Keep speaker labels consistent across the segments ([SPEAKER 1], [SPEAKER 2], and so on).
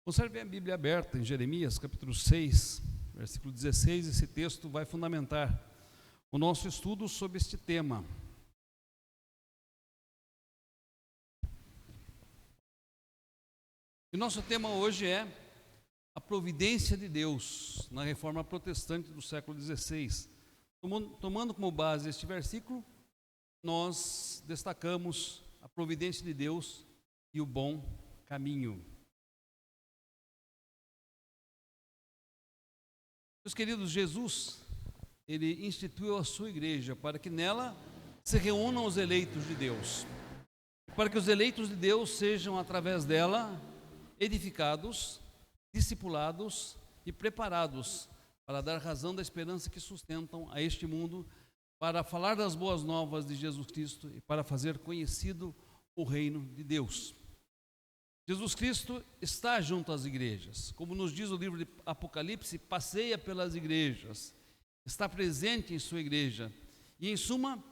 [SPEAKER 1] Conserve a Bíblia aberta em Jeremias, capítulo 6, versículo 16. Esse texto vai fundamentar o nosso estudo sobre este tema. E nosso tema hoje é a providência de Deus na Reforma Protestante do século XVI. Tomando como base este versículo, nós destacamos a providência de Deus e o bom caminho. Meus queridos, Jesus, Ele instituiu a sua igreja para que nela se reúnam os eleitos de Deus, para que os eleitos de Deus sejam, através dela, edificados, discipulados e preparados para dar razão da esperança que sustentam a este mundo, para falar das boas novas de Jesus Cristo e para fazer conhecido o reino de Deus. Jesus Cristo está junto às igrejas, como nos diz o livro de Apocalipse, passeia pelas igrejas, está presente em sua igreja, e em suma,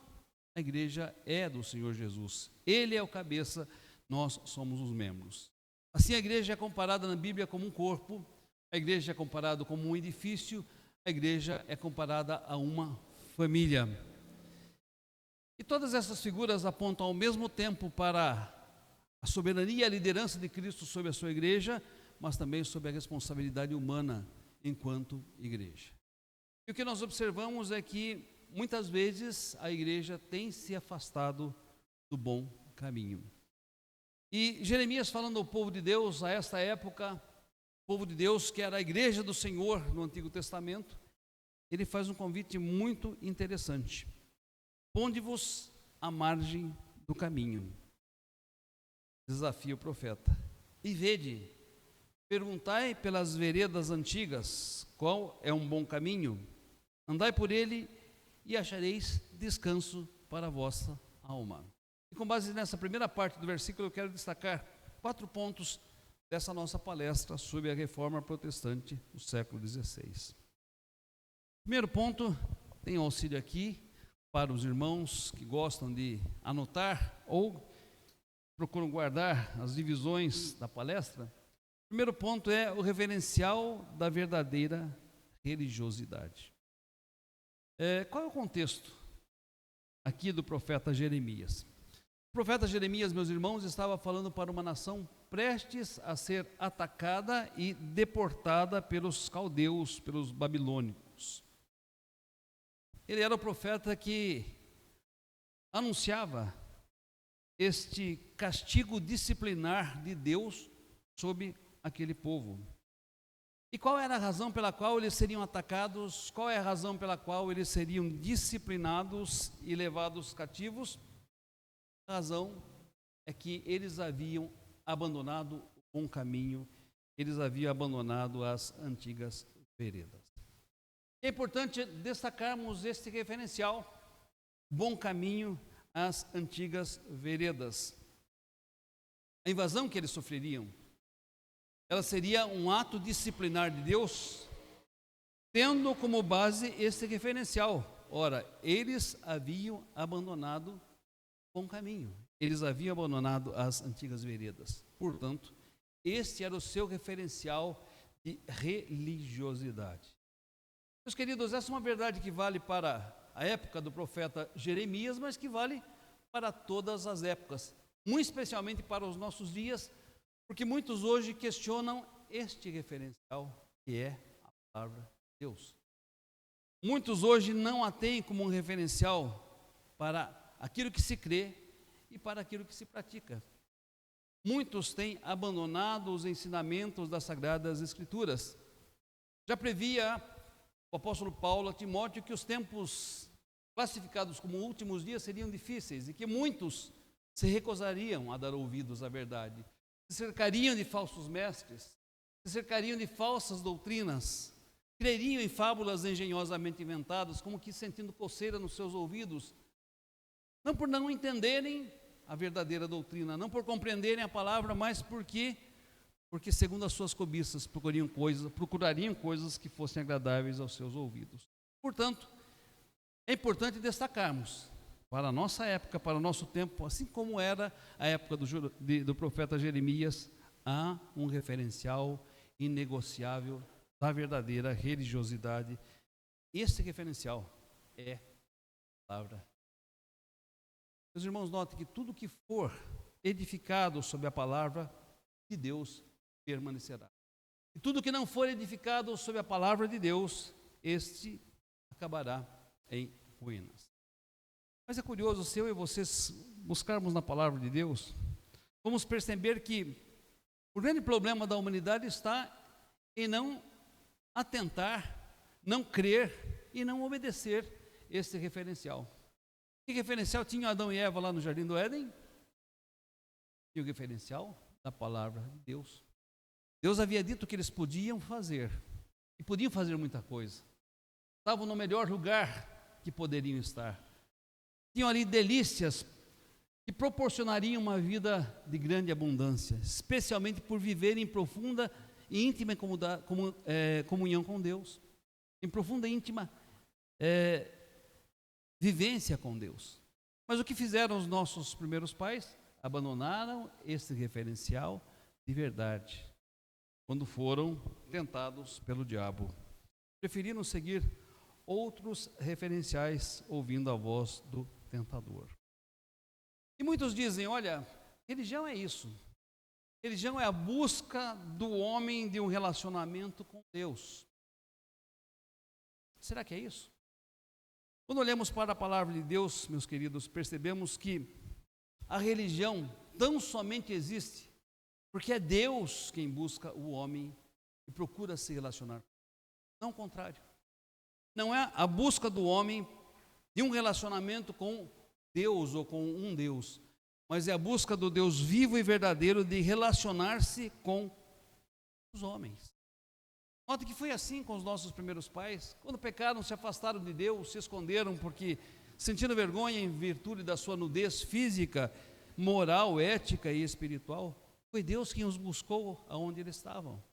[SPEAKER 1] a igreja é do Senhor Jesus, Ele é o cabeça, nós somos os membros. Assim a igreja é comparada na Bíblia como um corpo, a igreja é comparada como um edifício, a igreja é comparada a uma família. E todas essas figuras apontam ao mesmo tempo para a soberania e a liderança de Cristo sobre a sua igreja, mas também sobre a responsabilidade humana enquanto igreja. E o que nós observamos é que muitas vezes a igreja tem se afastado do bom caminho. E Jeremias, falando ao povo de Deus a esta época, o povo de Deus que era a igreja do Senhor no Antigo Testamento, ele faz um convite muito interessante: ponde-vos à margem do caminho. Desafia o profeta: e vede, perguntai pelas veredas antigas, qual é um bom caminho, andai por ele e achareis descanso para a vossa alma. E com base nessa primeira parte do versículo, eu quero destacar 4 pontos dessa nossa palestra sobre a Reforma Protestante do século XVI. Primeiro ponto, tem auxílio aqui para os irmãos que gostam de anotar ou procuram guardar as divisões da palestra. O primeiro ponto é o referencial da verdadeira religiosidade. Qual é o contexto aqui do profeta Jeremias? O profeta Jeremias, meus irmãos, estava falando para uma nação prestes a ser atacada e deportada pelos caldeus, pelos babilônicos. Ele era o profeta que anunciava este castigo disciplinar de Deus sobre aquele povo. E qual era a razão pela qual eles seriam atacados? Qual é a razão pela qual eles seriam disciplinados e levados cativos? A razão é que eles haviam abandonado o bom caminho, eles haviam abandonado as antigas veredas. É importante destacarmos este referencial: bom caminho, as antigas veredas. A invasão que eles sofreriam, ela seria um ato disciplinar de Deus, tendo como base esse referencial. Ora, eles haviam abandonado o bom caminho, eles haviam abandonado as antigas veredas. Portanto, este era o seu referencial de religiosidade. Meus queridos, essa é uma verdade que vale para a época do profeta Jeremias, mas que vale para todas as épocas, muito especialmente para os nossos dias, porque muitos hoje questionam este referencial que é a palavra de Deus. Muitos hoje não a têm como um referencial para aquilo que se crê e para aquilo que se pratica. Muitos têm abandonado os ensinamentos das Sagradas Escrituras. Já previa o apóstolo Paulo a Timóteo que os tempos classificados como últimos dias seriam difíceis e que muitos se recusariam a dar ouvidos à verdade, se cercariam de falsos mestres, se cercariam de falsas doutrinas, creriam em fábulas engenhosamente inventadas, como que sentindo coceira nos seus ouvidos, não por não entenderem a verdadeira doutrina, não por compreenderem a palavra, mas porque segundo as suas cobiças procurariam coisas que fossem agradáveis aos seus ouvidos. Portanto, é importante destacarmos para a nossa época, para o nosso tempo, assim como era a época do profeta Jeremias, há um referencial inegociável da verdadeira religiosidade. Esse referencial é a palavra. Meus irmãos, notem que tudo que for edificado sobre a palavra de Deus permanecerá. E tudo que não for edificado sobre a palavra de Deus, este acabará em ruínas. Mas é curioso, se eu e vocês buscarmos na palavra de Deus, vamos perceber que o grande problema da humanidade está em não atentar, não crer e não obedecer esse referencial. Que referencial tinha Adão e Eva lá no Jardim do Éden? E o referencial da palavra de Deus. Deus havia dito que eles podiam fazer, e podiam fazer muita coisa. Estavam no melhor lugar que poderiam estar. Tinham ali delícias que proporcionariam uma vida de grande abundância, especialmente por viverem em profunda e íntima comunhão com Deus, em profunda e íntima vivência com Deus. Mas o que fizeram os nossos primeiros pais? Abandonaram esse referencial de verdade, quando foram tentados pelo diabo. Preferiram seguir outros referenciais, ouvindo a voz do tentador. E muitos dizem, olha, religião é isso. Religião é a busca do homem de um relacionamento com Deus. Será que é isso? Quando olhamos para a palavra de Deus, meus queridos, percebemos que a religião tão somente existe porque é Deus quem busca o homem e procura se relacionar. Não o contrário. Não é a busca do homem de um relacionamento com Deus ou com um Deus, mas é a busca do Deus vivo e verdadeiro de relacionar-se com os homens. Note que foi assim com os nossos primeiros pais. Quando pecaram, se afastaram de Deus, se esconderam porque sentindo vergonha em virtude da sua nudez física, moral, ética e espiritual. Foi Deus quem os buscou aonde eles estavam.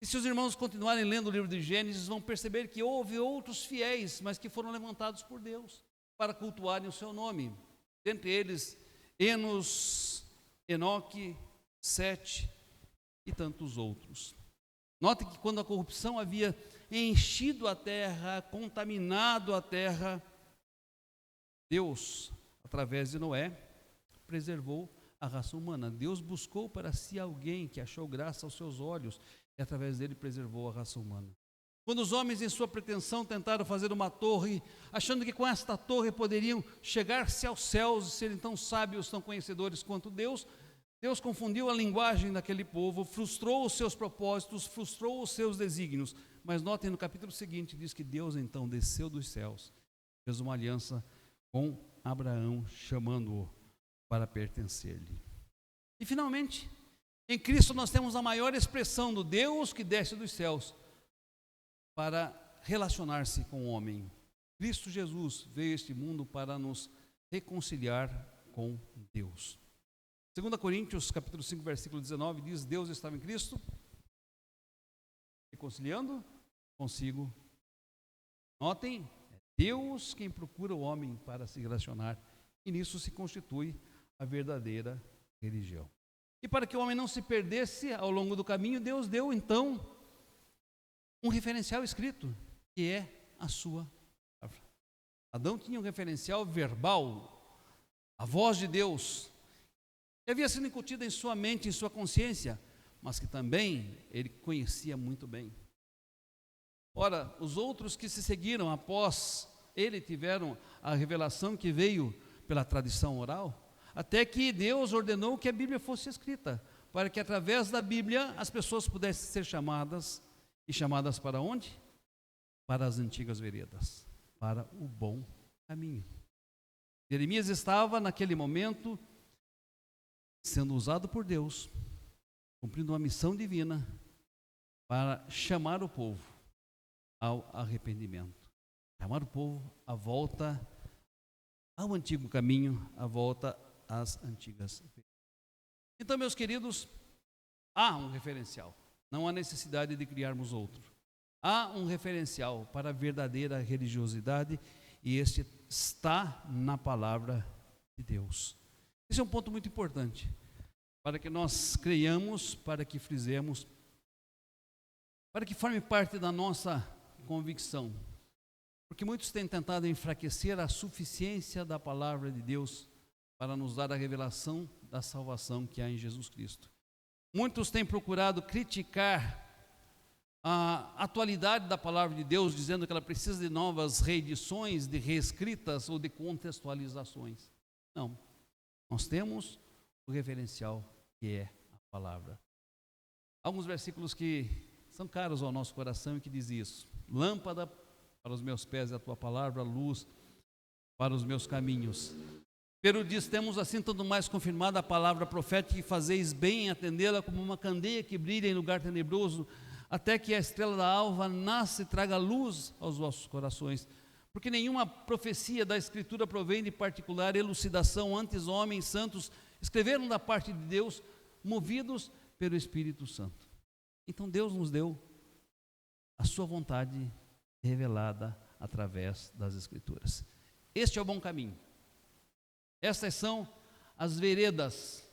[SPEAKER 1] E se os irmãos continuarem lendo o livro de Gênesis, vão perceber que houve outros fiéis, mas que foram levantados por Deus para cultuarem o seu nome. Dentre eles, Enos, Enoque, Sete e tantos outros. Note que quando a corrupção havia enchido a terra, contaminado a terra, Deus, através de Noé, preservou a raça humana. Deus buscou para si alguém que achou graça aos seus olhos e através dele preservou a raça humana. Quando os homens em sua pretensão tentaram fazer uma torre, achando que com esta torre poderiam chegar-se aos céus e serem tão sábios, tão conhecedores quanto Deus, Deus confundiu a linguagem daquele povo, frustrou os seus propósitos, frustrou os seus desígnios. Mas notem no capítulo seguinte, diz que Deus então desceu dos céus, fez uma aliança com Abraão, chamando-o para pertencer-lhe. E finalmente, em Cristo nós temos a maior expressão do Deus que desce dos céus para relacionar-se com o homem. Cristo Jesus veio a este mundo para nos reconciliar com Deus. 2 Coríntios, capítulo 5, versículo 19, diz, Deus estava em Cristo, reconciliando consigo. Notem, é Deus quem procura o homem para se relacionar, e nisso se constitui a verdadeira religião. E para que o homem não se perdesse ao longo do caminho, Deus deu então um referencial escrito, que é a sua palavra. Adão tinha um referencial verbal, a voz de Deus, que havia sido incutida em sua mente, em sua consciência, mas que também ele conhecia muito bem. Ora, os outros que se seguiram após ele tiveram a revelação que veio pela tradição oral, até que Deus ordenou que a Bíblia fosse escrita, para que através da Bíblia as pessoas pudessem ser chamadas, e chamadas para onde? Para as antigas veredas, para o bom caminho. Jeremias estava naquele momento sendo usado por Deus, cumprindo uma missão divina para chamar o povo ao arrependimento, chamar o povo à volta ao antigo caminho, à volta às antigas. Então, meus queridos, há um referencial, não há necessidade de criarmos outro. Há um referencial para a verdadeira religiosidade e este está na palavra de Deus. Esse é um ponto muito importante. para que nós creiamos, para que frisemos, para que forme parte da nossa convicção. Porque muitos têm tentado enfraquecer a suficiência da palavra de Deus para nos dar a revelação da salvação que há em Jesus Cristo. Muitos têm procurado criticar a atualidade da palavra de Deus, dizendo que ela precisa de novas reedições, de reescritas ou de contextualizações. Não, nós temos o referencial que é a palavra. Alguns versículos que são caros ao nosso coração e que diz isso: lâmpada para os meus pés é a tua palavra, luz para os meus caminhos. Pero diz, temos assim tanto mais confirmada a palavra profética, que fazeis bem em atendê-la como uma candeia que brilha em lugar tenebroso, até que a estrela da alva nasce e traga luz aos vossos corações. Porque nenhuma profecia da Escritura provém de particular elucidação, antes homens santos escreveram da parte de Deus, movidos pelo Espírito Santo. Então Deus nos deu a sua vontade revelada através das Escrituras. Este é o bom caminho. Estas são as veredas,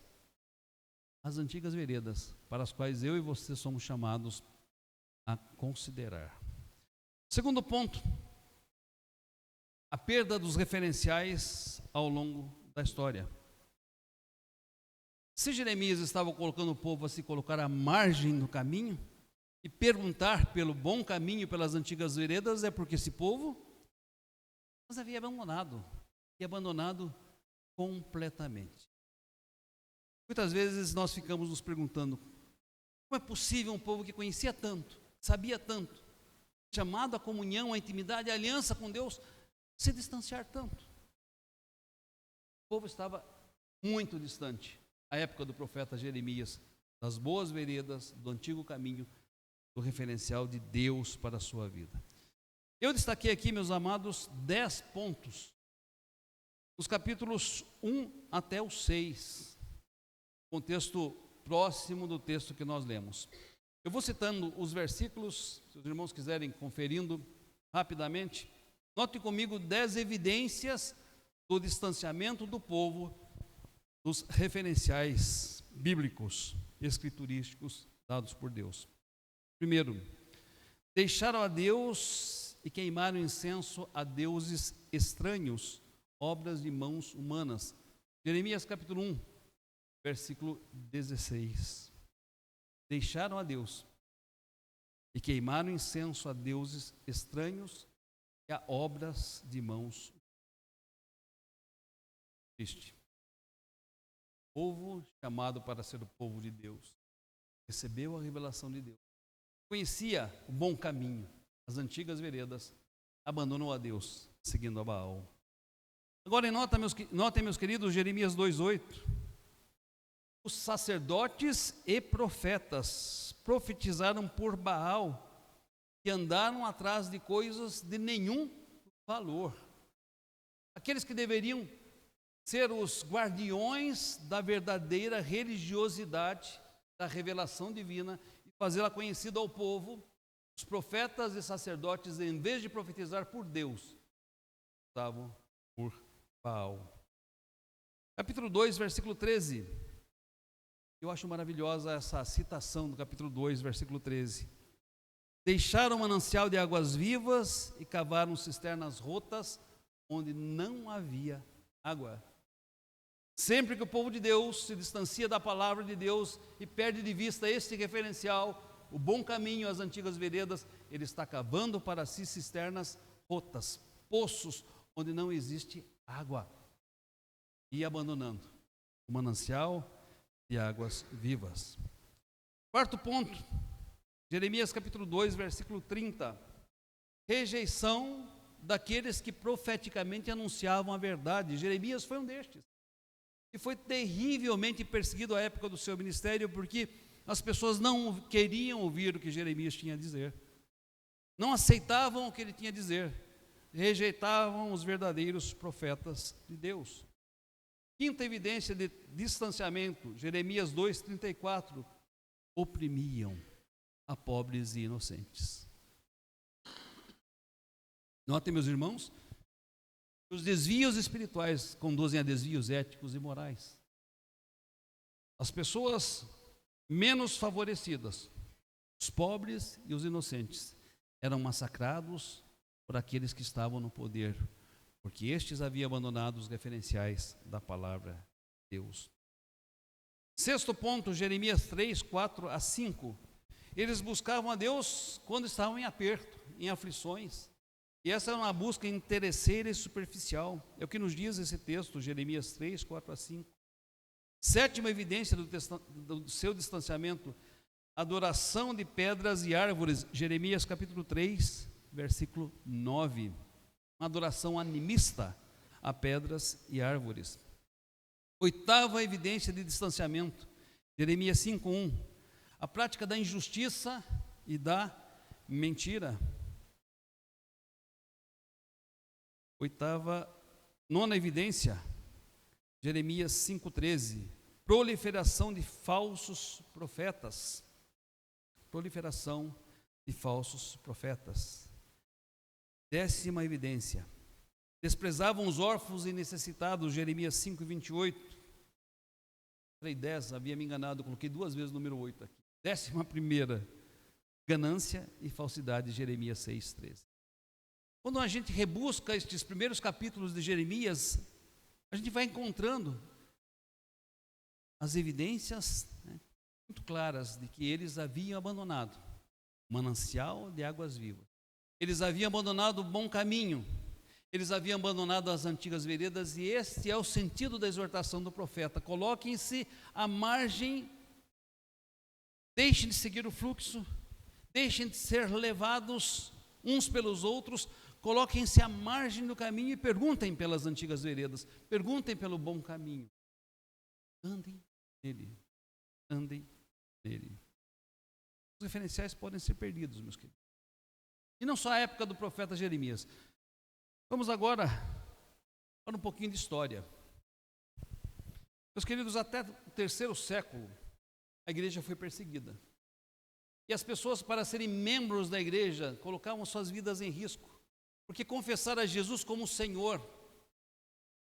[SPEAKER 1] as antigas veredas, para as quais eu e você somos chamados a considerar. Segundo ponto, a perda dos referenciais ao longo da história. Se Jeremias estava colocando o povo a se colocar à margem do caminho e perguntar pelo bom caminho, pelas antigas veredas, é porque esse povo nos havia abandonado, e abandonado completamente. Muitas vezes nós ficamos nos perguntando: como é possível um povo que conhecia tanto, sabia tanto, chamado à comunhão, à intimidade, à aliança com Deus, se distanciar tanto? O povo estava muito distante, à época do profeta Jeremias, das boas veredas, do antigo caminho, do referencial de Deus para a sua vida. Eu destaquei aqui, meus amados, 10 pontos, os capítulos 1 até o 6, contexto próximo do texto que nós lemos. Eu vou citando os versículos, se os irmãos quiserem conferindo rapidamente. Note comigo 10 evidências do distanciamento do povo dos referenciais bíblicos, escriturísticos dados por Deus. Primeiro, deixaram a Deus e queimaram incenso a deuses estranhos, obras de mãos humanas. Jeremias capítulo 1, versículo 16. Deixaram a Deus e queimaram incenso a deuses estranhos e a obras de mãos. Triste. O povo chamado para ser o povo de Deus recebeu a revelação de Deus, conhecia o bom caminho, as antigas veredas, abandonou a Deus, seguindo a Baal. Agora notem, meus queridos, Jeremias 2,8. Os sacerdotes e profetas profetizaram por Baal e andaram atrás de coisas de nenhum valor. Aqueles que deveriam ser os guardiões da verdadeira religiosidade, da revelação divina, e fazê-la conhecida ao povo, os profetas e sacerdotes, em vez de profetizar por Deus, estavam por Baal. Capítulo 2, versículo 13. Eu acho maravilhosa essa citação do capítulo 2, versículo 13. Deixaram um manancial de águas vivas e cavaram cisternas rotas onde não havia água. Sempre que o povo de Deus se distancia da palavra de Deus e perde de vista este referencial, o bom caminho, as antigas veredas, ele está cavando para si cisternas rotas, poços onde não existe água, e abandonando o manancial de águas vivas. Quarto ponto, Jeremias capítulo 2, versículo 30. Rejeição daqueles que profeticamente anunciavam a verdade. Jeremias foi um destes, e foi terrivelmente perseguido à época do seu ministério, porque as pessoas não queriam ouvir o que Jeremias tinha a dizer, não aceitavam o que ele tinha a dizer, rejeitavam os verdadeiros profetas de Deus. Quinta evidência de distanciamento, Jeremias 2,34. Oprimiam a pobres e inocentes. Notem, meus irmãos, os desvios espirituais conduzem a desvios éticos e morais. As pessoas menos favorecidas, os pobres e os inocentes, eram massacrados por aqueles que estavam no poder, porque estes haviam abandonado os referenciais da palavra de Deus. Sexto ponto, Jeremias 3, 4 a 5. Eles buscavam a Deus quando estavam em aperto, em aflições. E essa é uma busca interesseira e superficial. É o que nos diz esse texto, Jeremias 3, 4 a 5. Sétima evidência do seu distanciamento, adoração de pedras e árvores, Jeremias capítulo 3, versículo 9. Uma adoração animista a pedras e árvores. Oitava evidência de distanciamento, Jeremias 5:1, a prática da injustiça e da mentira. Nona evidência, Jeremias 5:13, proliferação de falsos profetas. Proliferação de falsos profetas. Décima evidência, desprezavam os órfãos e necessitados, Jeremias 5:28. 3:10, havia me enganado, coloquei duas vezes o número 8 aqui. 11ª, ganância e falsidade, Jeremias 6:13. Quando a gente rebusca estes primeiros capítulos de Jeremias, a gente vai encontrando as evidências, muito claras de que eles haviam abandonado o manancial de águas vivas. Eles haviam abandonado o bom caminho. Eles haviam abandonado as antigas veredas, e este é o sentido da exortação do profeta. Coloquem-se à margem, deixem de seguir o fluxo, deixem de ser levados uns pelos outros, coloquem-se à margem do caminho e perguntem pelas antigas veredas, perguntem pelo bom caminho. Andem nele, andem nele. Os referenciais podem ser perdidos, meus queridos. E não só a época do profeta Jeremias. Vamos agora para um pouquinho de história. Meus queridos, até o 3º século, a igreja foi perseguida. E as pessoas, para serem membros da igreja, colocavam suas vidas em risco. Porque confessar a Jesus como Senhor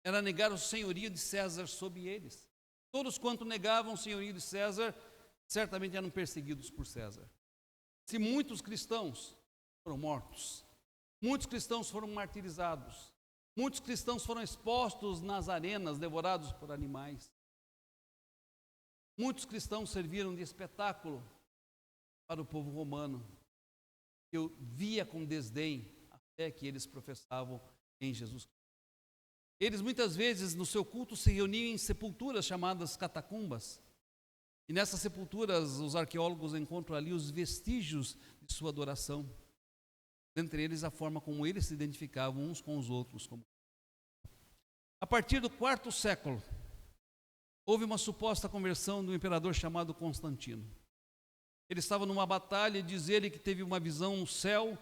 [SPEAKER 1] era negar o senhorio de César sobre eles. Todos quanto negavam o senhorio de César, certamente eram perseguidos por César. Se muitos cristãos foram mortos, muitos cristãos foram martirizados, muitos cristãos foram expostos nas arenas, devorados por animais. Muitos cristãos serviram de espetáculo para o povo romano. Eu via com desdém a fé que eles professavam em Jesus Cristo. Eles muitas vezes no seu culto se reuniam em sepulturas chamadas catacumbas. E nessas sepulturas os arqueólogos encontram ali os vestígios de sua adoração. Dentre eles a forma como eles se identificavam uns com os outros. A partir do 4º século, houve uma suposta conversão do imperador chamado Constantino. Ele estava numa batalha e diz ele que teve uma visão no céu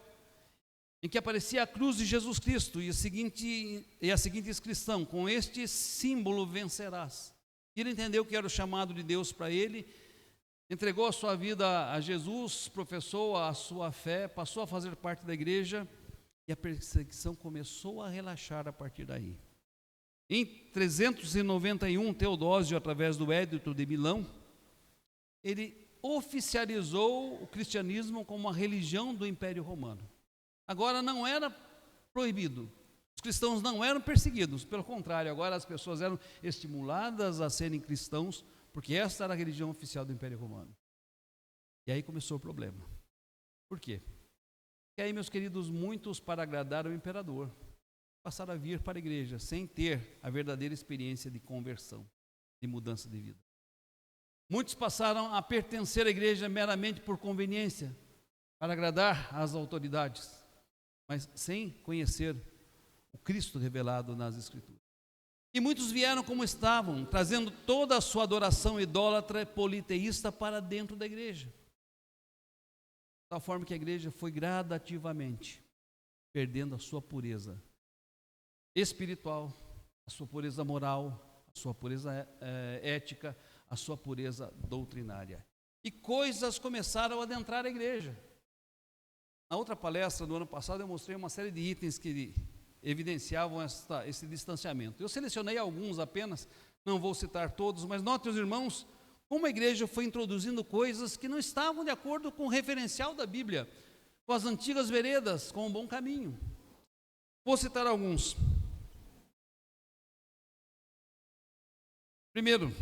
[SPEAKER 1] em que aparecia a cruz de Jesus Cristo e a seguinte inscrição: com este símbolo vencerás. E ele entendeu que era o chamado de Deus para ele, entregou a sua vida a Jesus, professou a sua fé, passou a fazer parte da igreja, e a perseguição começou a relaxar a partir daí. Em 391, Teodósio, através do Édito de Milão, ele oficializou o cristianismo como uma religião do Império Romano. Agora não era proibido, os cristãos não eram perseguidos, pelo contrário, agora as pessoas eram estimuladas a serem cristãos, porque esta era a religião oficial do Império Romano. E aí começou o problema. Por quê? Porque aí, meus queridos, muitos, para agradar ao imperador, passaram a vir para a igreja sem ter a verdadeira experiência de conversão, de mudança de vida. Muitos passaram a pertencer à igreja meramente por conveniência, para agradar às autoridades, mas sem conhecer o Cristo revelado nas Escrituras. E muitos vieram como estavam, trazendo toda a sua adoração idólatra e politeísta para dentro da igreja. De tal forma que a igreja foi gradativamente perdendo a sua pureza espiritual, a sua pureza moral, a sua pureza ética, a sua pureza doutrinária. E coisas começaram a adentrar a igreja. Na outra palestra do ano passado eu mostrei uma série de itens que evidenciavam esse distanciamento. Eu selecionei alguns apenas, não vou citar todos, mas notem os irmãos como a igreja foi introduzindo coisas que não estavam de acordo com o referencial da Bíblia, com as antigas veredas, com o bom caminho. Vou citar alguns. Primeiro,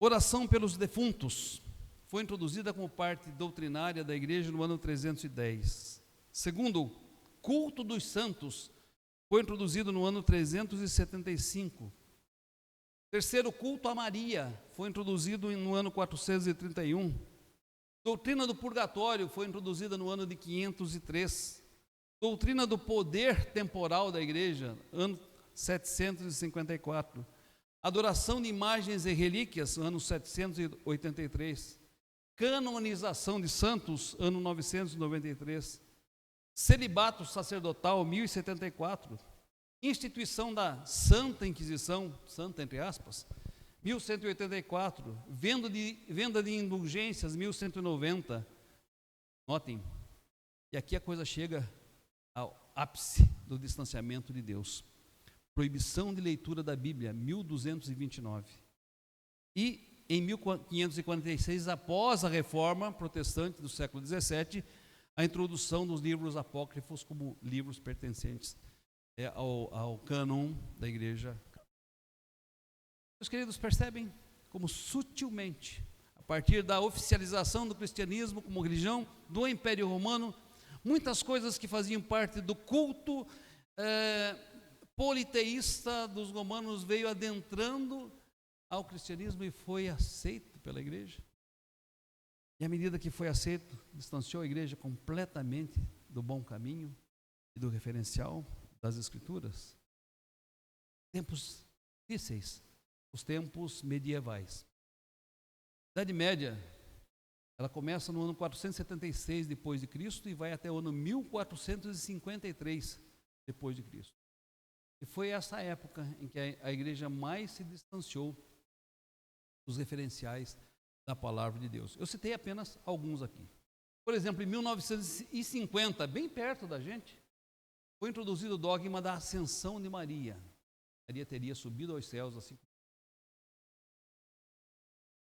[SPEAKER 1] oração pelos defuntos foi introduzida como parte doutrinária da igreja no ano 310. Segundo, culto dos santos foi introduzido no ano 375. Terceiro, culto a Maria foi introduzido no ano 431. Doutrina do purgatório foi introduzida no ano de 503. Doutrina do poder temporal da igreja, ano 754. Adoração de imagens e relíquias, ano 783. Canonização de santos, ano 993. Celibato sacerdotal, 1074. Instituição da Santa Inquisição, santa entre aspas, 1184. Venda de indulgências, 1190. Notem, e aqui a coisa chega ao ápice do distanciamento de Deus. Proibição de leitura da Bíblia, 1229. E em 1546, após a reforma protestante do século XVII, a introdução dos livros apócrifos como livros pertencentes ao cânon da igreja. Meus queridos, percebem como sutilmente, a partir da oficialização do cristianismo como religião do Império Romano, muitas coisas que faziam parte do culto politeísta dos romanos veio adentrando ao cristianismo e foi aceito pela igreja. E à medida que foi aceito, distanciou a igreja completamente do bom caminho e do referencial das Escrituras. Tempos difíceis, os tempos medievais. A Idade Média, ela começa no ano 476 depois de Cristo e vai até o ano 1453 depois de Cristo. E foi essa época em que a igreja mais se distanciou dos referenciais da palavra de Deus. Eu citei apenas alguns aqui. Por exemplo, em 1950, bem perto da gente, foi introduzido o dogma da ascensão de Maria. Maria teria subido aos céus assim.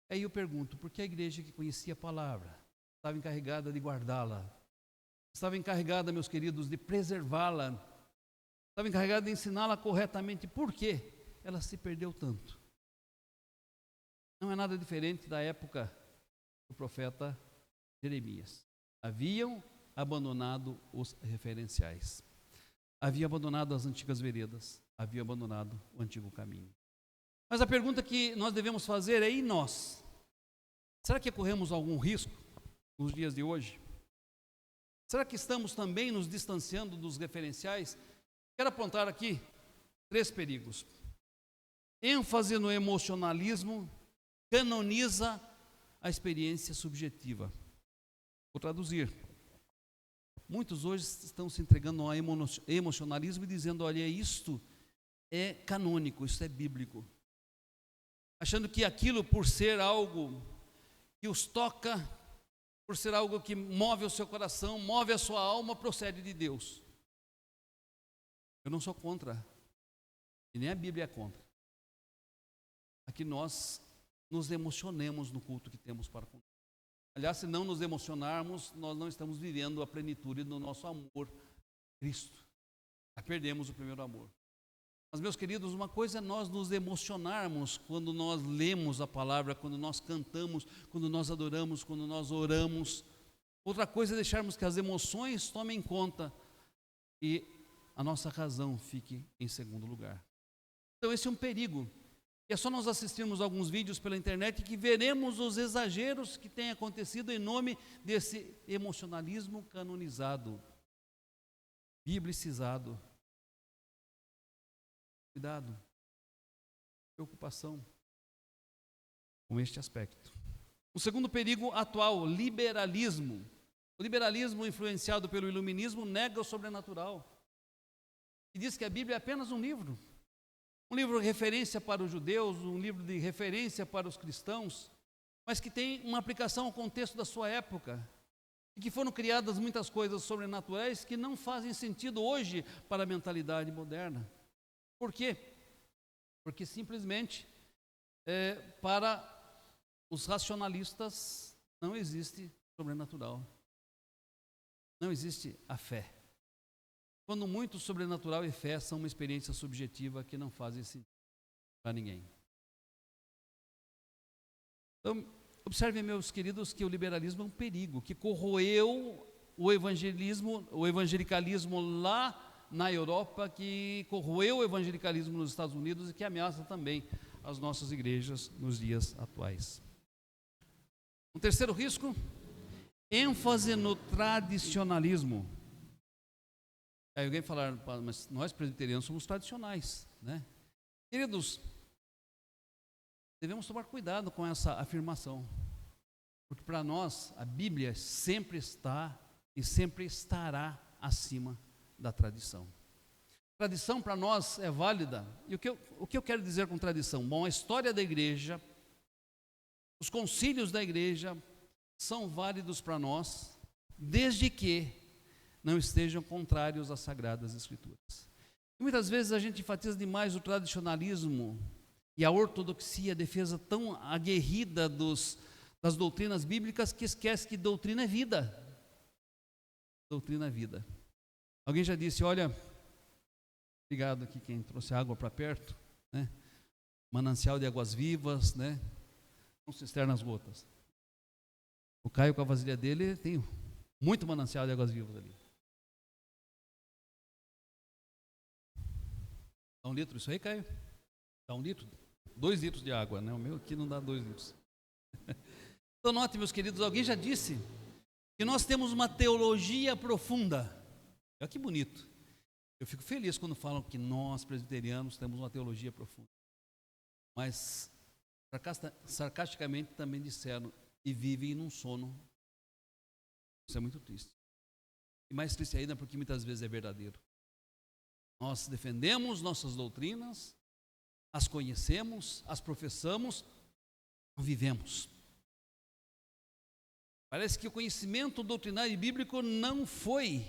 [SPEAKER 1] Aí eu pergunto, por que a igreja que conhecia a palavra estava encarregada de guardá-la? Estava encarregada, meus queridos, de preservá-la? Estava encarregada de ensiná-la corretamente? Por que ela se perdeu tanto? Não é nada diferente da época do profeta Jeremias. Haviam abandonado os referenciais. Haviam abandonado as antigas veredas. Haviam abandonado o antigo caminho. Mas a pergunta que nós devemos fazer é: e nós? Será que corremos algum risco nos dias de hoje? Será que estamos também nos distanciando dos referenciais? Quero apontar aqui 3 perigos. ênfase no emocionalismo canoniza a experiência subjetiva. Vou traduzir. Muitos hoje estão se entregando ao emocionalismo e dizendo: olha, isto é canônico, isso é bíblico. Achando que aquilo, por ser algo que os toca, por ser algo que move o seu coração, move a sua alma, procede de Deus. Eu não sou contra, e nem a Bíblia é contra. Aqui nós nos emocionemos no culto que temos para com Deus. Aliás, se não nos emocionarmos, nós não estamos vivendo a plenitude do nosso amor a Cristo. Já perdemos o primeiro amor. Mas, meus queridos, uma coisa é nós nos emocionarmos quando nós lemos a palavra, quando nós cantamos, quando nós adoramos, quando nós oramos. Outra coisa é deixarmos que as emoções tomem conta e a nossa razão fique em segundo lugar. Então esse é um perigo. E é só nós assistirmos alguns vídeos pela internet que veremos os exageros que têm acontecido em nome desse emocionalismo canonizado, biblicizado. Cuidado, preocupação com este aspecto. O segundo perigo atual, liberalismo. O liberalismo, influenciado pelo iluminismo, nega o sobrenatural e diz que a Bíblia é apenas um livro de referência para os judeus, um livro de referência para os cristãos, mas que tem uma aplicação ao contexto da sua época, e que foram criadas muitas coisas sobrenaturais que não fazem sentido hoje para a mentalidade moderna. Por quê? Porque simplesmente Para os racionalistas, não existe sobrenatural. Não existe a fé. Quando muito, sobrenatural e fé são uma experiência subjetiva que não fazem sentido para ninguém. Então, observem, meus queridos, que o liberalismo é um perigo, que corroeu o evangelicalismo lá na Europa, que corroeu o evangelicalismo nos Estados Unidos e que ameaça também as nossas igrejas nos dias atuais. Um terceiro risco, ênfase no tradicionalismo. Aí alguém falar, mas nós presbiterianos somos tradicionais, né? Queridos, devemos tomar cuidado com essa afirmação, porque para nós a Bíblia sempre está e sempre estará acima da tradição. Tradição para nós é válida. E o que eu quero dizer com tradição? Bom, a história da igreja, os concílios da igreja são válidos para nós, desde que não estejam contrários às Sagradas Escrituras. E muitas vezes a gente enfatiza demais o tradicionalismo e a ortodoxia, a defesa tão aguerrida das doutrinas bíblicas, que esquece que doutrina é vida. Doutrina é vida. Alguém já disse, olha, obrigado aqui quem trouxe água para perto, né? Manancial de águas vivas, né? Com cisternas gotas. O Caio, com a vasilha dele, tem muito manancial de águas vivas ali. Dá 1 litro isso aí, Caio? Dá 1 litro? 2 litros de água, né? O meu aqui não dá 2 litros. Então note, meus queridos, alguém já disse que nós temos uma teologia profunda. Olha que bonito. Eu fico feliz quando falam que nós, presbiterianos, temos uma teologia profunda. Mas, sarcasticamente, também disseram, e vivem num sono. Isso é muito triste. E mais triste ainda porque muitas vezes é verdadeiro. Nós defendemos nossas doutrinas, as conhecemos, as professamos, vivemos. Parece que o conhecimento doutrinário e bíblico não foi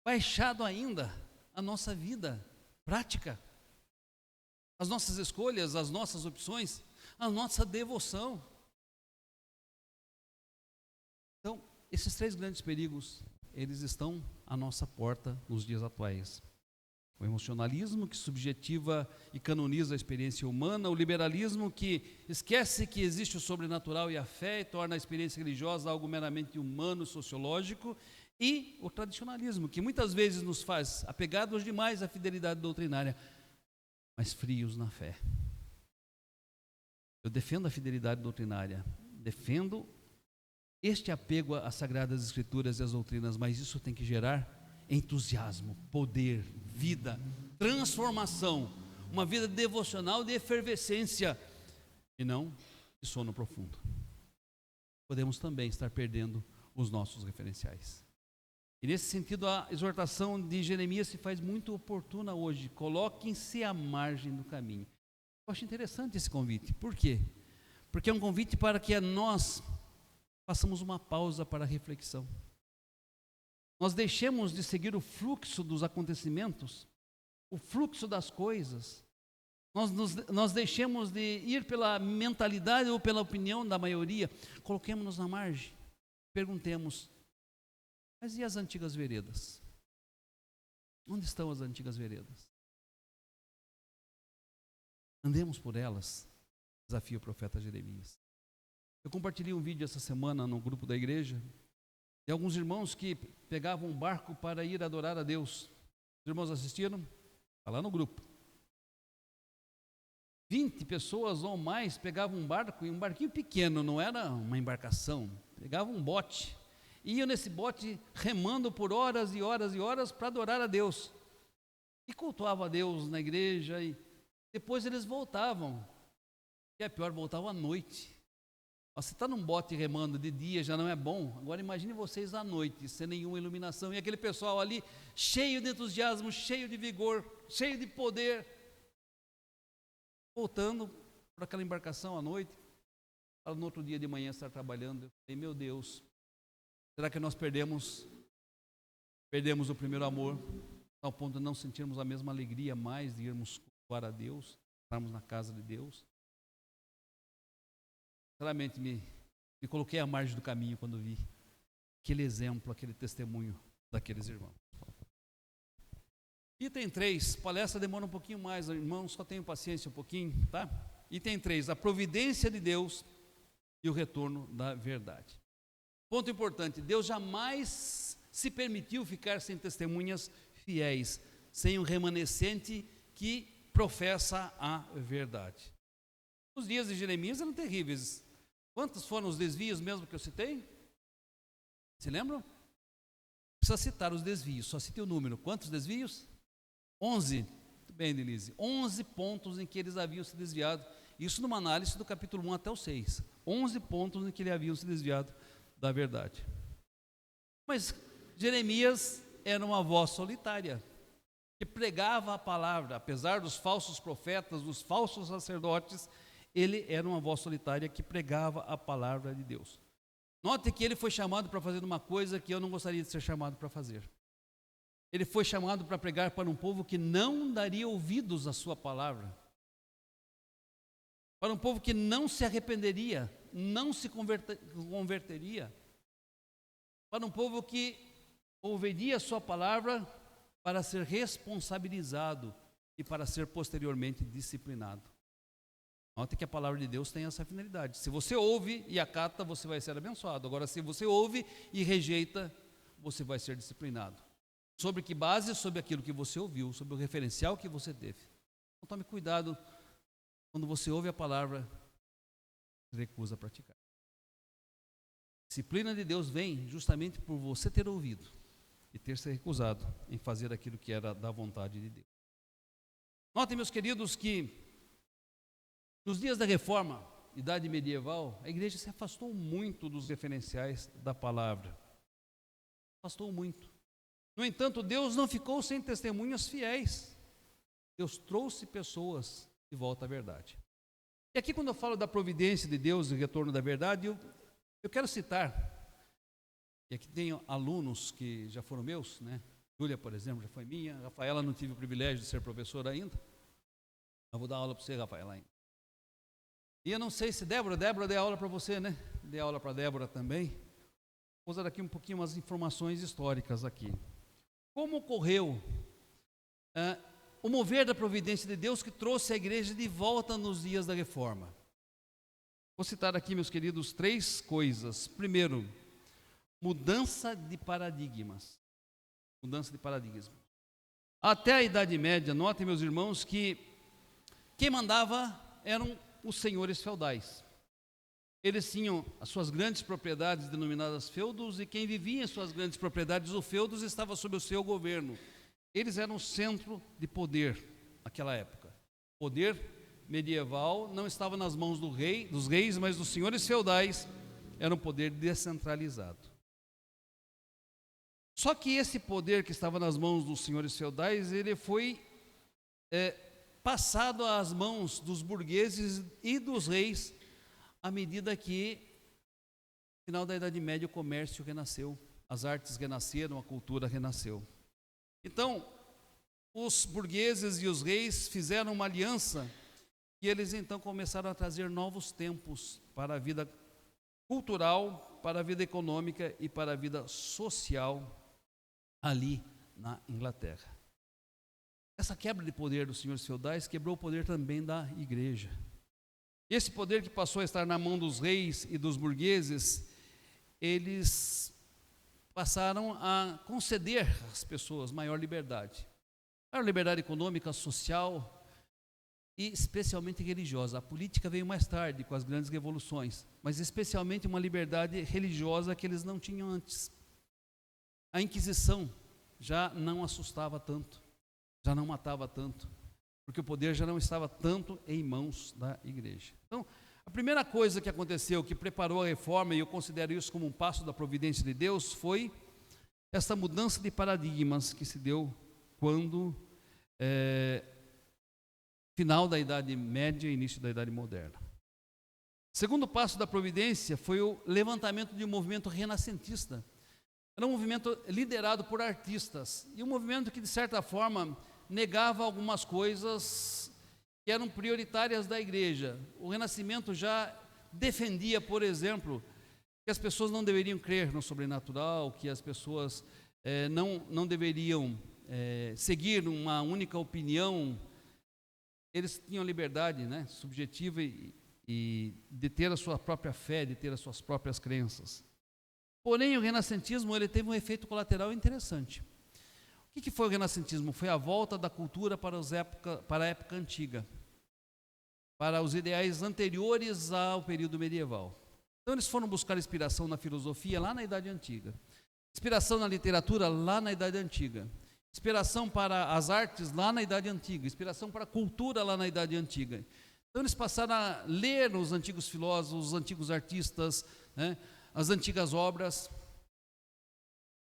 [SPEAKER 1] baixado ainda à nossa vida prática, as nossas escolhas, as nossas opções, a nossa devoção. Então, esses 3 grandes perigos, eles estão à nossa porta nos dias atuais. O emocionalismo, que subjetiva e canoniza a experiência humana, o liberalismo, que esquece que existe o sobrenatural e a fé e torna a experiência religiosa algo meramente humano e sociológico, e o tradicionalismo, que muitas vezes nos faz apegados demais à fidelidade doutrinária, mas frios na fé. Eu defendo a fidelidade doutrinária, defendo este apego às Sagradas Escrituras e às doutrinas, mas isso tem que gerar entusiasmo, poder, vida, transformação, uma vida devocional de efervescência e não de sono profundo. Podemos também estar perdendo os nossos referenciais. E nesse sentido, a exortação de Jeremias se faz muito oportuna hoje. Coloquem-se à margem do caminho. Eu acho interessante esse convite. Por quê? Porque é um convite para que nós façamos uma pausa para a reflexão. Nós deixemos de seguir o fluxo dos acontecimentos, o fluxo das coisas. Nós deixemos de ir pela mentalidade ou pela opinião da maioria. Coloquemos-nos na margem. Perguntemos, mas e as antigas veredas? Onde estão as antigas veredas? Andemos por elas. Desafio o profeta Jeremias. Eu compartilhei um vídeo essa semana no grupo da igreja de alguns irmãos que pegavam um barco para ir adorar a Deus. Os irmãos assistiram? Está lá no grupo. 20 pessoas ou mais pegavam um barco, e um barquinho pequeno, não era uma embarcação, pegavam um bote, iam nesse bote remando por horas e horas e horas para adorar a Deus. E cultuavam a Deus na igreja, e depois eles voltavam. E é pior, voltavam à noite. Você está num bote remando de dia, já não é bom. Agora imagine vocês à noite, sem nenhuma iluminação, e aquele pessoal ali, cheio de entusiasmo, cheio de vigor, cheio de poder, voltando para aquela embarcação à noite, para no outro dia de manhã estar trabalhando. Eu falei, meu Deus, será que nós perdemos o primeiro amor, ao ponto de não sentirmos a mesma alegria mais de irmos cultuar a Deus? entrarmos na casa de Deus. Sinceramente, me coloquei à margem do caminho quando vi aquele exemplo, aquele testemunho daqueles irmãos. Item 3, palestra demora um pouquinho mais, irmãos, só tenham paciência um pouquinho, tá? Item 3, a providência de Deus e o retorno da verdade. Ponto importante, Deus jamais se permitiu ficar sem testemunhas fiéis, sem um remanescente que professa a verdade. Os dias de Jeremias eram terríveis. Quantos foram os desvios mesmo que eu citei? Se lembram? Precisa citar os desvios, só citei o número. Quantos desvios? 11. Muito bem, Denise. 11 pontos em que eles haviam se desviado. Isso numa análise do capítulo 1 até o 6. 11 pontos em que eles haviam se desviado da verdade. Mas Jeremias era uma voz solitária, que pregava a palavra, apesar dos falsos profetas, dos falsos sacerdotes, ele era uma voz solitária que pregava a palavra de Deus. Note que ele foi chamado para fazer uma coisa que eu não gostaria de ser chamado para fazer. Ele foi chamado para pregar para um povo que não daria ouvidos à sua palavra, para um povo que não se arrependeria, não se converteria, para um povo que ouviria a sua palavra para ser responsabilizado e para ser posteriormente disciplinado. Note que a palavra de Deus tem essa finalidade. Se você ouve e acata, você vai ser abençoado. Agora, se você ouve e rejeita, você vai ser disciplinado. Sobre que base? Sobre aquilo que você ouviu, sobre o referencial que você teve. Então tome cuidado quando você ouve a palavra e recusa a praticar. A disciplina de Deus vem justamente por você ter ouvido e ter se recusado em fazer aquilo que era da vontade de Deus. Notem, meus queridos, que nos dias da Reforma, idade medieval, a igreja se afastou muito dos referenciais da palavra. Afastou muito. No entanto, Deus não ficou sem testemunhas fiéis. Deus trouxe pessoas de volta à verdade. E aqui, quando eu falo da providência de Deus e retorno da verdade, eu quero citar, e aqui tenho alunos que já foram meus, né? Júlia, por exemplo, já foi minha. Rafaela, não tive o privilégio de ser professora ainda. Eu vou dar aula para você, Rafaela, ainda. E eu não sei se Débora dei aula para você, né? Dei aula para Débora também. Vou usar aqui um pouquinho umas informações históricas aqui. Como ocorreu o mover da providência de Deus que trouxe a igreja de volta nos dias da Reforma? Vou citar aqui, meus queridos, 3 coisas. Primeiro, mudança de paradigmas. Mudança de paradigmas. Até a Idade Média, notem, meus irmãos, que quem mandava eram os senhores feudais. Eles tinham as suas grandes propriedades denominadas feudos, e quem vivia em suas grandes propriedades, os feudos, estava sob o seu governo. Eles eram o centro de poder naquela época. O poder medieval não estava nas mãos dos reis, mas dos senhores feudais. Era um poder descentralizado. Só que esse poder que estava nas mãos dos senhores feudais, ele foi passado às mãos dos burgueses e dos reis, à medida que, no final da Idade Média, o comércio renasceu, as artes renasceram, a cultura renasceu. Então, os burgueses e os reis fizeram uma aliança, e eles então começaram a trazer novos tempos para a vida cultural, para a vida econômica e para a vida social ali na Inglaterra. Essa quebra de poder dos senhores feudais quebrou o poder também da igreja. Esse poder que passou a estar na mão dos reis e dos burgueses, eles passaram a conceder às pessoas maior liberdade econômica, social e especialmente religiosa. A política veio mais tarde com as grandes revoluções, mas especialmente uma liberdade religiosa que eles não tinham antes. A Inquisição já não assustava tanto, já não matava tanto, porque o poder já não estava tanto em mãos da igreja. Então, a primeira coisa que aconteceu, que preparou a reforma, e eu considero isso como um passo da providência de Deus, foi essa mudança de paradigmas que se deu quando, final da Idade Média e início da Idade Moderna. O segundo passo da providência foi o levantamento de um movimento renascentista. Era um movimento liderado por artistas, e um movimento que, de certa forma, negava algumas coisas que eram prioritárias da igreja. O Renascimento já defendia, por exemplo, que as pessoas não deveriam crer no sobrenatural, que as pessoas não deveriam seguir uma única opinião. Eles tinham liberdade, né, subjetiva e de ter a sua própria fé, de ter as suas próprias crenças. Porém, o renascentismo ele teve um efeito colateral interessante. O que foi o renascentismo? Foi a volta da cultura para a época antiga, para os ideais anteriores ao período medieval. Então eles foram buscar inspiração na filosofia lá na Idade Antiga, inspiração na literatura lá na Idade Antiga, inspiração para as artes lá na Idade Antiga, inspiração para a cultura lá na Idade Antiga. Então eles passaram a ler os antigos filósofos, os antigos artistas, né, as antigas obras.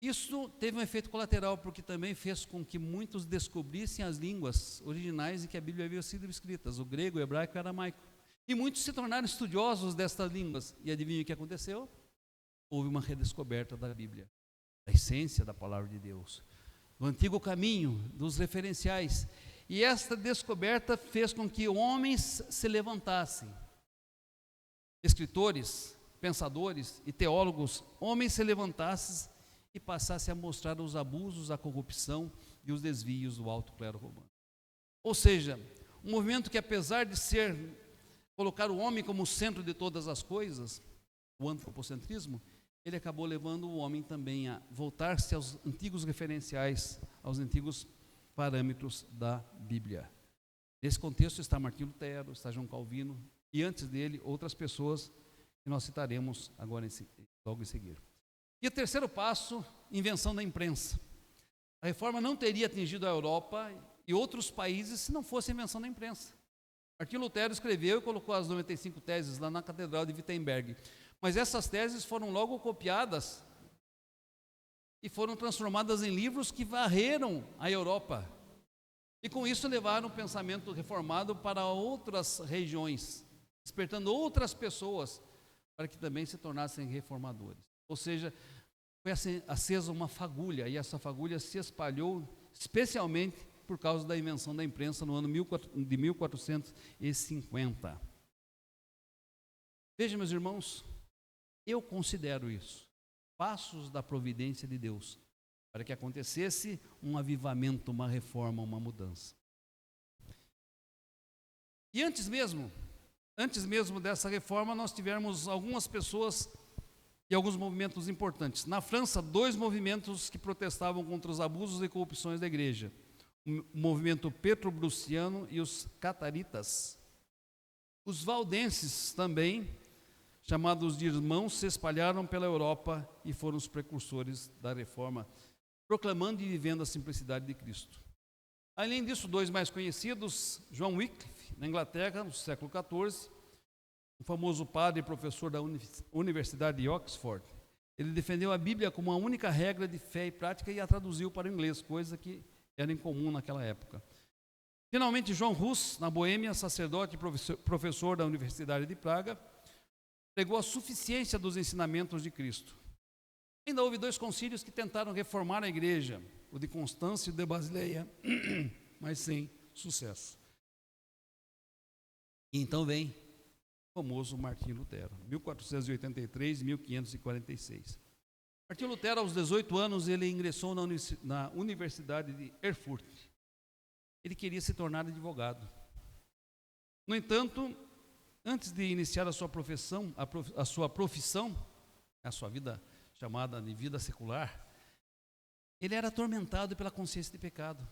[SPEAKER 1] Isso teve um efeito colateral, porque também fez com que muitos descobrissem as línguas originais em que a Bíblia havia sido escrita, o grego, o hebraico e o aramaico. E muitos se tornaram estudiosos destas línguas. E adivinha o que aconteceu? Houve uma redescoberta da Bíblia, da essência da palavra de Deus, do antigo caminho, dos referenciais. E esta descoberta fez com que homens se levantassem, escritores, pensadores e teólogos, homens se levantassem e passassem a mostrar os abusos, a corrupção e os desvios do alto clero romano. Ou seja, um movimento que, apesar de colocar o homem como centro de todas as coisas, o antropocentrismo, ele acabou levando o homem também a voltar-se aos antigos referenciais, aos antigos parâmetros da Bíblia. Nesse contexto está Martinho Lutero, está João Calvino e antes dele outras pessoas que nós citaremos agora logo em seguida. E o terceiro passo, invenção da imprensa. A reforma não teria atingido a Europa e outros países se não fosse a invenção da imprensa. Martinho Lutero escreveu e colocou as 95 teses lá na Catedral de Wittenberg. Mas essas teses foram logo copiadas e foram transformadas em livros que varreram a Europa. E com isso levaram o pensamento reformado para outras regiões, despertando outras pessoas para que também se tornassem reformadores. Ou seja, foi acesa uma fagulha, e essa fagulha se espalhou especialmente por causa da invenção da imprensa no ano de 1450. Veja, meus irmãos, eu considero isso passos da providência de Deus para que acontecesse um avivamento, uma reforma, uma mudança. E antes mesmo dessa reforma, nós tivemos algumas pessoas e alguns movimentos importantes. Na França, 2 movimentos que protestavam contra os abusos e corrupções da igreja: o movimento petrobruciano e os cataritas. Os valdenses também, chamados de irmãos, se espalharam pela Europa e foram os precursores da reforma, proclamando e vivendo a simplicidade de Cristo. Além disso, 2 mais conhecidos, John Wycliffe, na Inglaterra, no século XIV, o famoso padre e professor da Universidade de Oxford. Ele defendeu a Bíblia como a única regra de fé e prática e a traduziu para o inglês, coisa que era incomum naquela época. Finalmente, João Hus, na Boêmia, sacerdote e professor da Universidade de Praga, pregou a suficiência dos ensinamentos de Cristo. Ainda houve 2 concílios que tentaram reformar a igreja, o de Constância e o de Basileia, mas sem sucesso. E então vem o famoso Martinho Lutero, 1483 e 1546. Martinho Lutero, aos 18 anos, ele ingressou na Universidade de Erfurt. Ele queria se tornar advogado. No entanto, antes de iniciar a sua profissão, a sua vida chamada de vida secular, ele era atormentado pela consciência de pecado.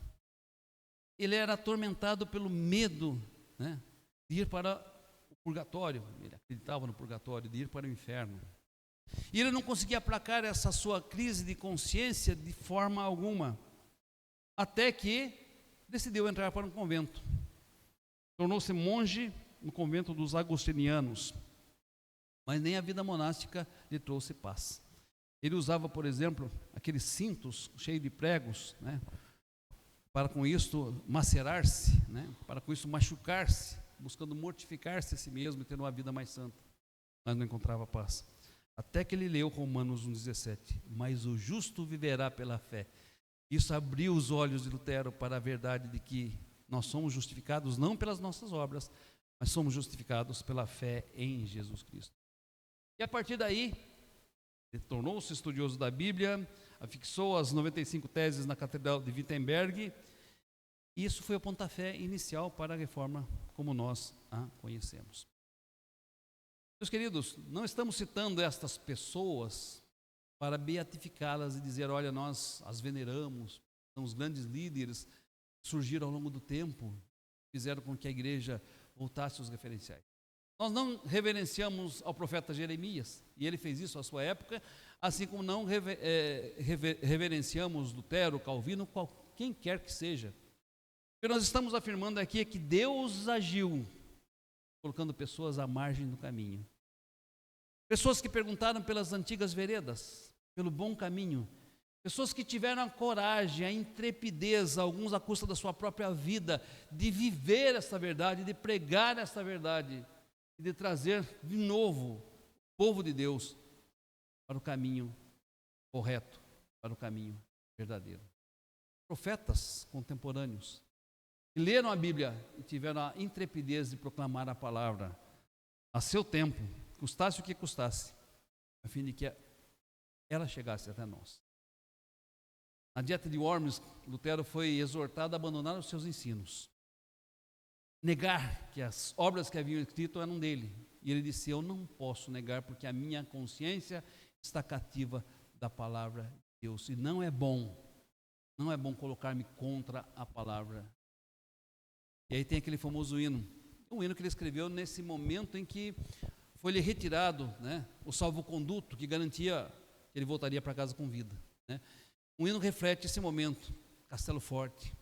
[SPEAKER 1] Ele era atormentado pelo medo, né, de ir para o purgatório. Ele acreditava no purgatório, de ir para o inferno. E ele não conseguia aplacar essa sua crise de consciência de forma alguma, até que decidiu entrar para um convento. Tornou-se monge no convento dos agostinianos, mas nem a vida monástica lhe trouxe paz. Ele usava, por exemplo, aqueles cintos cheios de pregos, né, para com isso macerar-se, né, para com isso machucar-se, buscando mortificar-se a si mesmo e ter uma vida mais santa, mas não encontrava paz. Até que ele leu Romanos 1,17, mas o justo viverá pela fé. Isso abriu os olhos de Lutero para a verdade de que Nós somos justificados não pelas nossas obras, mas somos justificados pela fé em Jesus Cristo. E a partir daí, ele tornou-se estudioso da Bíblia, afixou as 95 teses na Catedral de Wittenberg, e isso foi o pontapé inicial para a reforma como nós a conhecemos. Meus queridos, não estamos citando estas pessoas para beatificá-las e dizer, olha, nós as veneramos, são os grandes líderes que surgiram ao longo do tempo, fizeram com que a igreja voltasse aos referenciais. Nós não reverenciamos ao profeta Jeremias, e ele fez isso à sua época, assim como não reverenciamos Lutero, Calvino, quem quer que seja. O que nós estamos afirmando aqui é que Deus agiu, colocando pessoas à margem do caminho. Pessoas que perguntaram pelas antigas veredas, pelo bom caminho. Pessoas que tiveram a coragem, a intrepidez, alguns à custa da sua própria vida, de viver essa verdade, de pregar essa verdade, e de trazer de novo o povo de Deus para o caminho correto, para o caminho verdadeiro. Profetas contemporâneos que leram a Bíblia e tiveram a intrepidez de proclamar a palavra a seu tempo, custasse o que custasse, a fim de que ela chegasse até nós. Na Dieta de Worms, Lutero foi exortado a abandonar os seus ensinos, negar que as obras que haviam escrito eram dele. E ele disse, eu não posso negar porque a minha consciência está cativa da palavra de Deus. E não é bom colocar-me contra a palavra. E aí tem aquele famoso hino, um hino que ele escreveu nesse momento em que foi-lhe retirado, né, o salvo-conduto que garantia que ele voltaria para casa com vida, né? Um hino reflete esse momento. Castelo Forte.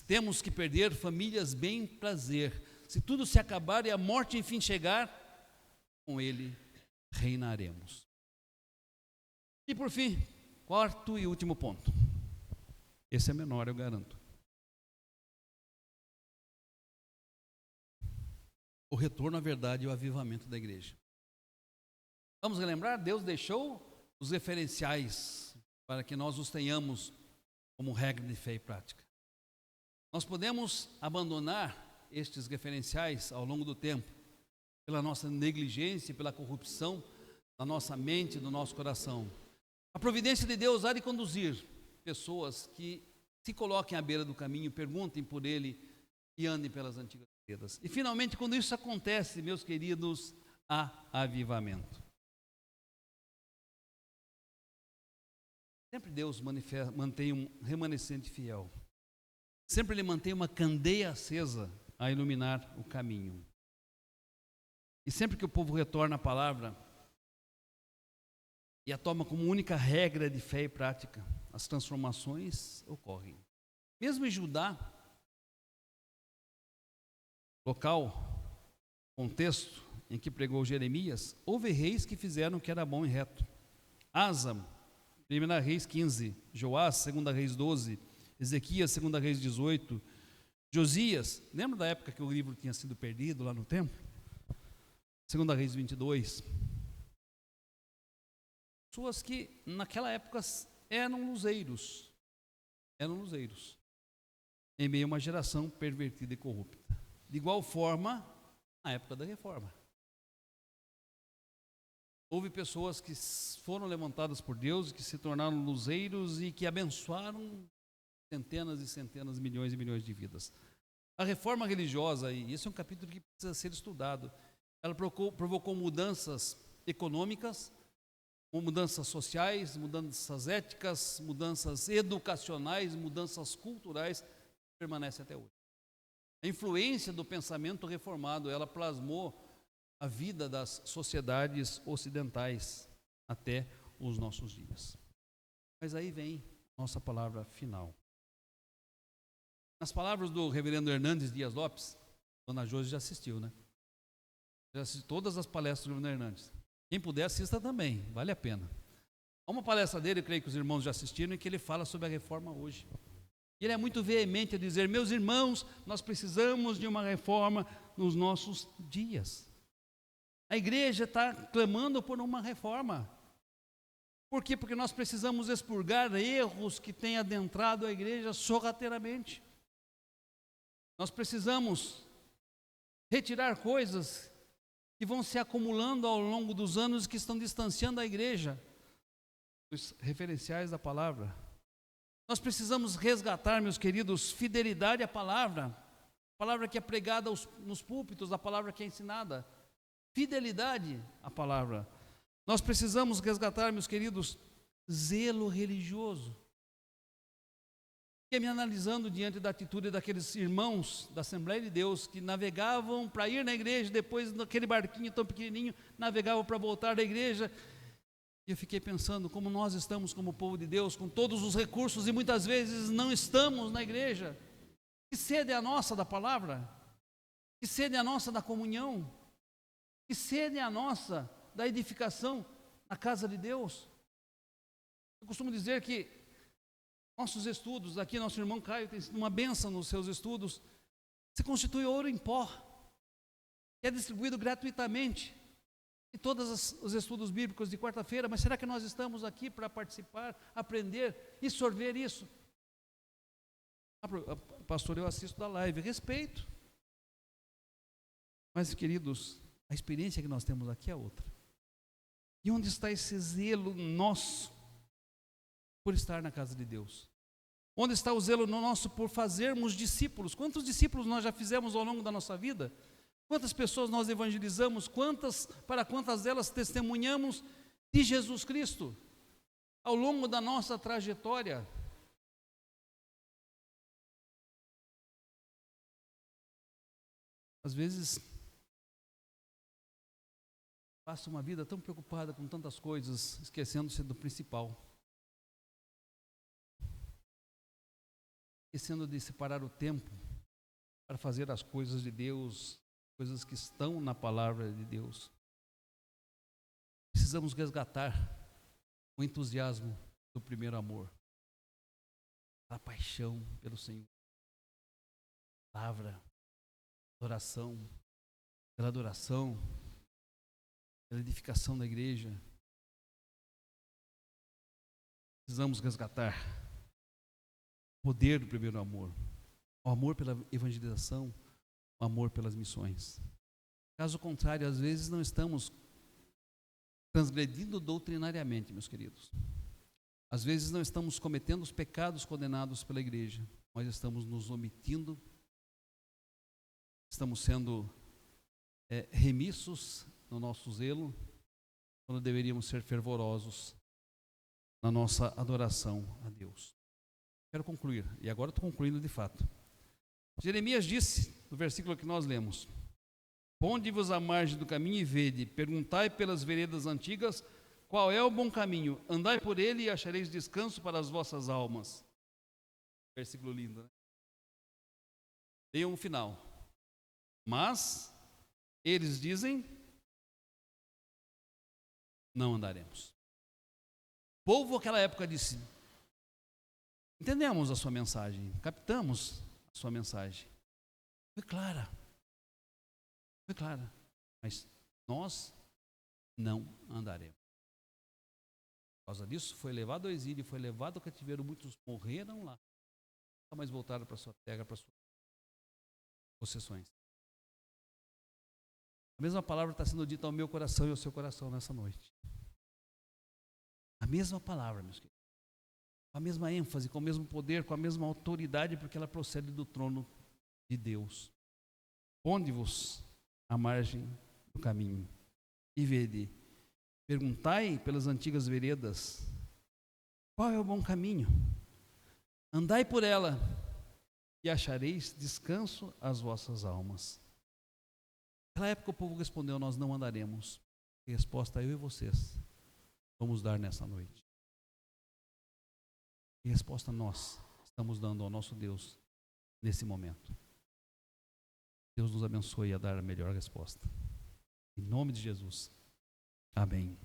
[SPEAKER 1] Temos que perder famílias bem prazer. Se tudo se acabar e a morte enfim chegar, com ele reinaremos. E por fim, quarto e último ponto. Esse é menor, eu garanto. O retorno à verdade e o avivamento da igreja. Vamos relembrar, Deus deixou os referenciais para que nós os tenhamos como regra de fé e prática. Nós podemos abandonar estes referenciais ao longo do tempo, pela nossa negligência, pela corrupção da nossa mente, do nosso coração. A providência de Deus há de conduzir pessoas que se coloquem à beira do caminho, perguntem por ele e andem pelas antigas veredas. E finalmente, quando isso acontece, meus queridos, há avivamento. Sempre Deus mantém um remanescente fiel. Sempre Ele mantém uma candeia acesa a iluminar o caminho. E sempre que o povo retorna à palavra e a toma como única regra de fé e prática, as transformações ocorrem. Mesmo em Judá, local, contexto em que pregou Jeremias, houve reis que fizeram o que era bom e reto. Asa, 1 Reis 15, Joás, 2 Reis 12, Ezequias, 2 Reis 18, Josias, lembra da época que o livro tinha sido perdido lá no templo? 2 Reis 22. Pessoas que naquela época eram luzeiros, em meio a uma geração pervertida e corrupta. De igual forma, na época da reforma. Houve pessoas que foram levantadas por Deus, que se tornaram luzeiros e que abençoaram centenas e centenas, milhões e milhões de vidas. A reforma religiosa, e esse é um capítulo que precisa ser estudado, ela provocou mudanças econômicas, mudanças sociais, mudanças éticas, mudanças educacionais, mudanças culturais, que permanecem até hoje. A influência do pensamento reformado, ela plasmou a vida das sociedades ocidentais até os nossos dias. Mas aí vem nossa palavra final. Nas palavras do reverendo Hernandes Dias Lopes, Dona Josi já assistiu, né? Já assistiu todas as palestras do reverendo Hernandes. Quem puder, assista também, vale a pena. Há uma palestra dele, eu creio que os irmãos já assistiram, em que ele fala sobre a reforma hoje. Ele é muito veemente a dizer, meus irmãos, nós precisamos de uma reforma nos nossos dias. A igreja está clamando por uma reforma. Por quê? Porque nós precisamos expurgar erros que têm adentrado a igreja sorrateiramente. Nós precisamos retirar coisas que vão se acumulando ao longo dos anos, que estão distanciando a igreja dos referenciais da palavra. Nós precisamos resgatar, meus queridos, fidelidade à palavra, a palavra que é pregada nos púlpitos, a palavra que é ensinada, fidelidade à palavra. Nós precisamos resgatar, meus queridos, zelo religioso. Fiquei me analisando diante da atitude daqueles irmãos da Assembleia de Deus que navegavam para ir na igreja, depois naquele barquinho tão pequenininho, navegavam para voltar da igreja. E eu fiquei pensando como nós estamos como povo de Deus, com todos os recursos, e muitas vezes não estamos na igreja. Que sede é a nossa da palavra? Que sede é a nossa da comunhão? Que sede é a nossa da edificação na casa de Deus? Eu costumo dizer que nossos estudos, aqui nosso irmão Caio tem sido uma bênção nos seus estudos, se constitui ouro em pó, que é distribuído gratuitamente em todos os estudos bíblicos de quarta-feira. Mas será que nós estamos aqui para participar, aprender e sorver isso? Pastor, eu assisto da live, respeito. Mas, queridos, a experiência que nós temos aqui é outra. E onde está esse zelo nosso por estar na casa de Deus? Onde está o zelo nosso por fazermos discípulos? Quantos discípulos nós já fizemos ao longo da nossa vida? Quantas pessoas nós evangelizamos? Para quantas delas testemunhamos de Jesus Cristo ao longo da nossa trajetória? Às vezes, passa uma vida tão preocupada com tantas coisas, esquecendo-se do principal. Esquecendo de separar o tempo para fazer as coisas de Deus, coisas que estão na palavra de Deus. Precisamos resgatar o entusiasmo do primeiro amor, a paixão pelo Senhor, palavra, adoração, pela edificação da igreja. Precisamos resgatar o poder do primeiro amor, o amor pela evangelização, o amor pelas missões. Caso contrário, às vezes não estamos transgredindo doutrinariamente, meus queridos. Às vezes não estamos cometendo os pecados condenados pela igreja, mas estamos nos omitindo, estamos sendo remissos no nosso zelo, quando deveríamos ser fervorosos na nossa adoração a Deus. Quero concluir, e agora estou concluindo de fato. Jeremias disse, no versículo que nós lemos: ponde-vos à margem do caminho e vede, perguntai pelas veredas antigas, qual é o bom caminho, andai por ele e achareis descanso para as vossas almas. Versículo lindo, né? Leiam o final. Mas eles dizem: não andaremos. O povo naquela época disse: entendemos a sua mensagem, captamos a sua mensagem. Foi clara, mas nós não andaremos. Por causa disso, foi levado ao exílio, foi levado ao cativeiro, muitos morreram lá, nunca mais voltaram para sua terra, para suas possessões. A mesma palavra está sendo dita ao meu coração e ao seu coração nessa noite. A mesma palavra, meus queridos. Com a mesma ênfase, com o mesmo poder, com a mesma autoridade, porque ela procede do trono de Deus. Ponde-vos à margem do caminho e vede, perguntai pelas antigas veredas, qual é o bom caminho? Andai por ela e achareis descanso às vossas almas. Naquela época o povo respondeu: nós não andaremos. E a resposta eu e vocês vamos dar nessa noite. Que resposta nós estamos dando ao nosso Deus nesse momento? Deus nos abençoe a dar a melhor resposta. Em nome de Jesus. Amém.